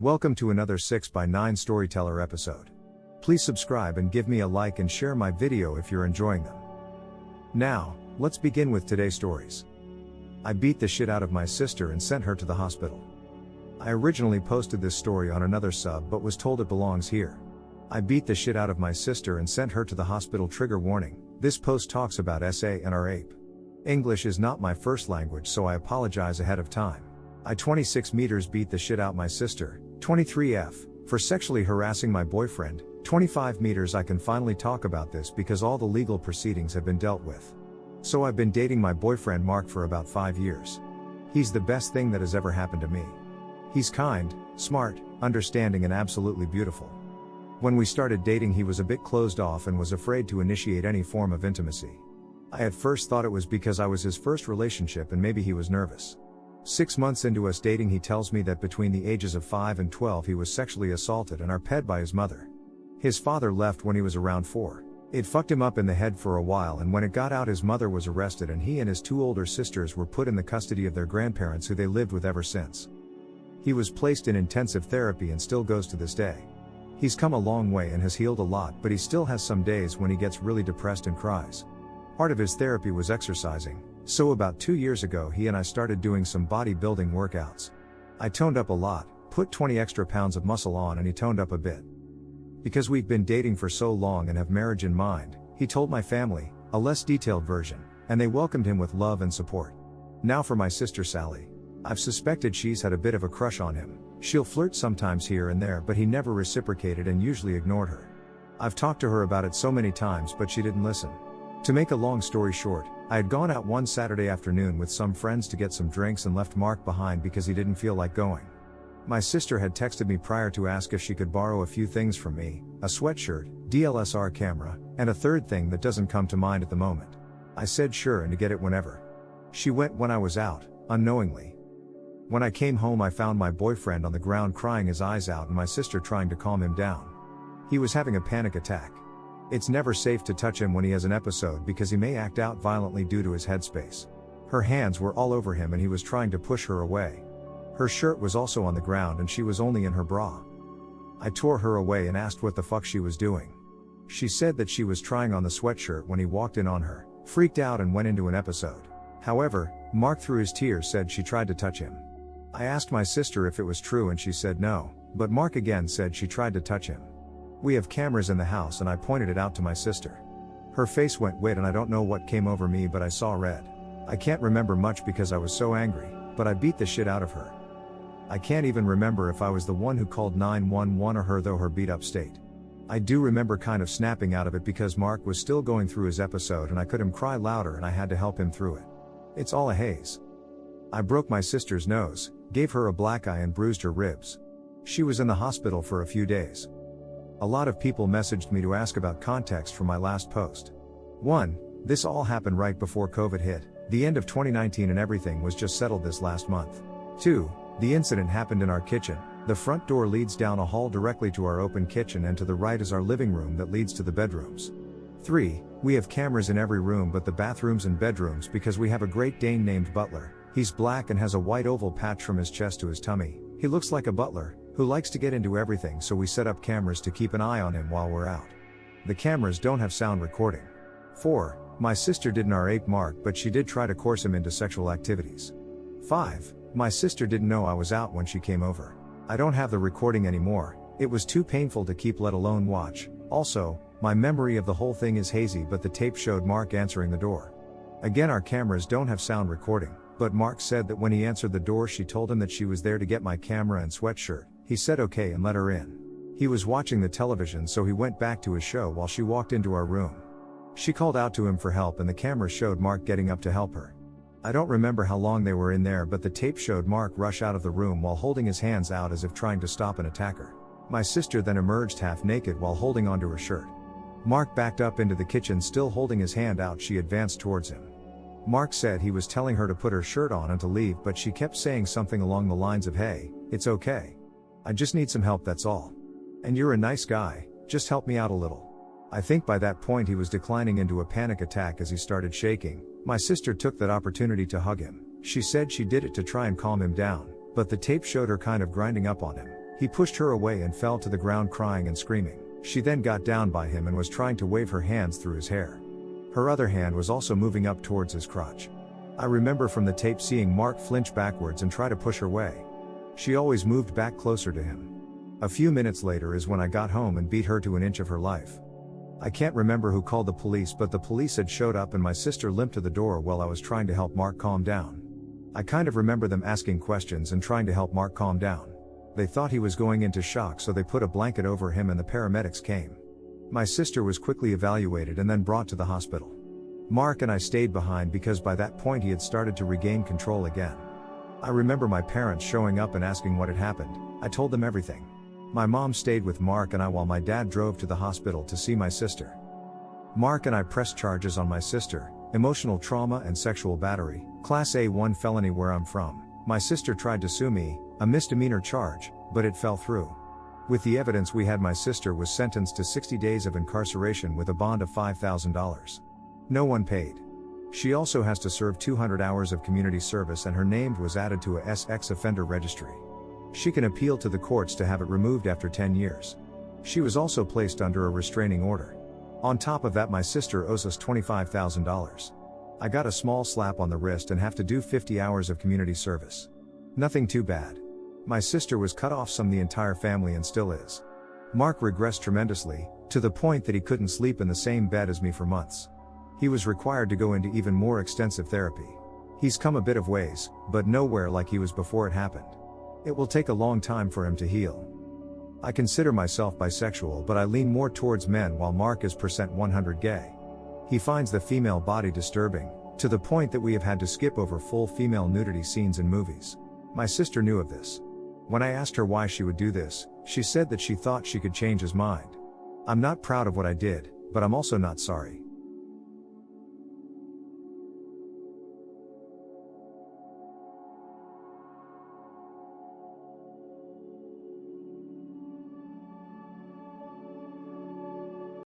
Welcome to another 6x9 Storyteller episode. Please subscribe and give me a like and share my video if you're enjoying them. Now, let's begin with today's stories. I beat the shit out of my sister and sent her to the hospital. I originally posted this story on another sub but was told it belongs here. I beat the shit out of my sister and sent her to the hospital. Trigger warning, this post talks about SA and our ape. English is not my first language, so I apologize ahead of time. I 26 meters beat the shit out my sister, 23F, for sexually harassing my boyfriend, 25 meters. I can finally talk about this because all the legal proceedings have been dealt with. So I've been dating my boyfriend Mark for about 5 years. He's the best thing that has ever happened to me. He's kind, smart, understanding and absolutely beautiful. When we started dating he was a bit closed off and was afraid to initiate any form of intimacy. I at first thought it was because I was his first relationship and maybe he was nervous. 6 months into us dating he tells me that between the ages of 5 and 12 he was sexually assaulted and ped by his mother. His father left when he was around 4. It fucked him up in the head for a while, and when it got out his mother was arrested and he and his 2 older sisters were put in the custody of their grandparents who they lived with ever since. He was placed in intensive therapy and still goes to this day. He's come a long way and has healed a lot, but he still has some days when he gets really depressed and cries. Part of his therapy was exercising. So about 2 years ago he and I started doing some bodybuilding workouts. I toned up a lot, put 20 extra pounds of muscle on, and he toned up a bit. Because we've been dating for so long and have marriage in mind, he told my family, a less detailed version, and they welcomed him with love and support. Now for my sister Sally. I've suspected she's had a bit of a crush on him. She'll flirt sometimes here and there, but he never reciprocated and usually ignored her. I've talked to her about it so many times but she didn't listen. To make a long story short, I had gone out one Saturday afternoon with some friends to get some drinks and left Mark behind because he didn't feel like going. My sister had texted me prior to ask if she could borrow a few things from me, a sweatshirt, DSLR camera, and a third thing that doesn't come to mind at the moment. I said sure and to get it whenever. She went when I was out, unknowingly. When I came home I found my boyfriend on the ground crying his eyes out and my sister trying to calm him down. He was having a panic attack. It's never safe to touch him when he has an episode because he may act out violently due to his headspace. Her hands were all over him and he was trying to push her away. Her shirt was also on the ground and she was only in her bra. I tore her away and asked what the fuck she was doing. She said that she was trying on the sweatshirt when he walked in on her, freaked out and went into an episode. However, Mark through his tears said she tried to touch him. I asked my sister if it was true and she said no, but Mark again said she tried to touch him. We have cameras in the house and I pointed it out to my sister. Her face went white and I don't know what came over me but I saw red. I can't remember much because I was so angry, but I beat the shit out of her. I can't even remember if I was the one who called 911 or her, though her beat up state. I do remember kind of snapping out of it because Mark was still going through his episode and I could him cry louder and I had to help him through it. It's all a haze. I broke my sister's nose, gave her a black eye and bruised her ribs. She was in the hospital for a few days. A lot of people messaged me to ask about context for my last post. 1. This all happened right before COVID hit, the end of 2019, and everything was just settled this last month. 2. The incident happened in our kitchen. The front door leads down a hall directly to our open kitchen and to the right is our living room that leads to the bedrooms. 3. We have cameras in every room but the bathrooms and bedrooms because we have a Great Dane named Butler. He's black and has a white oval patch from his chest to his tummy. He looks like a butler who likes to get into everything, so we set up cameras to keep an eye on him while we're out. The cameras don't have sound recording. 4. My sister didn't rape Mark but she did try to coerce him into sexual activities. 5. My sister didn't know I was out when she came over. I don't have the recording anymore, it was too painful to keep let alone watch. Also, my memory of the whole thing is hazy but the tape showed Mark answering the door. Again, our cameras don't have sound recording, but Mark said that when he answered the door she told him that she was there to get my camera and sweatshirt. He said okay and let her in. He was watching the television so he went back to his show while she walked into our room. She called out to him for help and the camera showed Mark getting up to help her. I don't remember how long they were in there but the tape showed Mark rush out of the room while holding his hands out as if trying to stop an attacker. My sister then emerged half naked while holding onto her shirt. Mark backed up into the kitchen still holding his hand out. She advanced towards him. Mark said he was telling her to put her shirt on and to leave but she kept saying something along the lines of hey, it's okay. I just need some help, that's all. And you're a nice guy, just help me out a little. I think by that point he was declining into a panic attack as he started shaking. My sister took that opportunity to hug him. She said she did it to try and calm him down, but the tape showed her kind of grinding up on him. He pushed her away and fell to the ground crying and screaming. She then got down by him and was trying to wave her hands through his hair. Her other hand was also moving up towards his crotch. I remember from the tape seeing Mark flinch backwards and try to push her away. She always moved back closer to him. A few minutes later is when I got home and beat her to an inch of her life. I can't remember who called the police, but the police had showed up and my sister limped to the door while I was trying to help Mark calm down. I kind of remember them asking questions and trying to help Mark calm down. They thought he was going into shock, so they put a blanket over him and the paramedics came. My sister was quickly evaluated and then brought to the hospital. Mark and I stayed behind because by that point he had started to regain control again. I remember my parents showing up and asking what had happened. I told them everything. My mom stayed with Mark and I while my dad drove to the hospital to see my sister. Mark and I pressed charges on my sister, emotional trauma and sexual battery, Class A1 felony where I'm from. My sister tried to sue me, a misdemeanor charge, but it fell through. With the evidence we had, my sister was sentenced to 60 days of incarceration with a bond of $5,000. No one paid. She also has to serve 200 hours of community service and her name was added to a sex offender registry. She can appeal to the courts to have it removed after 10 years. She was also placed under a restraining order. On top of that, my sister owes us $25,000. I got a small slap on the wrist and have to do 50 hours of community service. Nothing too bad. My sister was cut off from the entire family and still is. Mark regressed tremendously, to the point that he couldn't sleep in the same bed as me for months. He was required to go into even more extensive therapy. He's come a bit of ways, but nowhere like he was before it happened. It will take a long time for him to heal. I consider myself bisexual, but I lean more towards men while Mark is %100 gay. He finds the female body disturbing, to the point that we have had to skip over full female nudity scenes in movies. My sister knew of this. When I asked her why she would do this, she said that she thought she could change his mind. I'm not proud of what I did, but I'm also not sorry.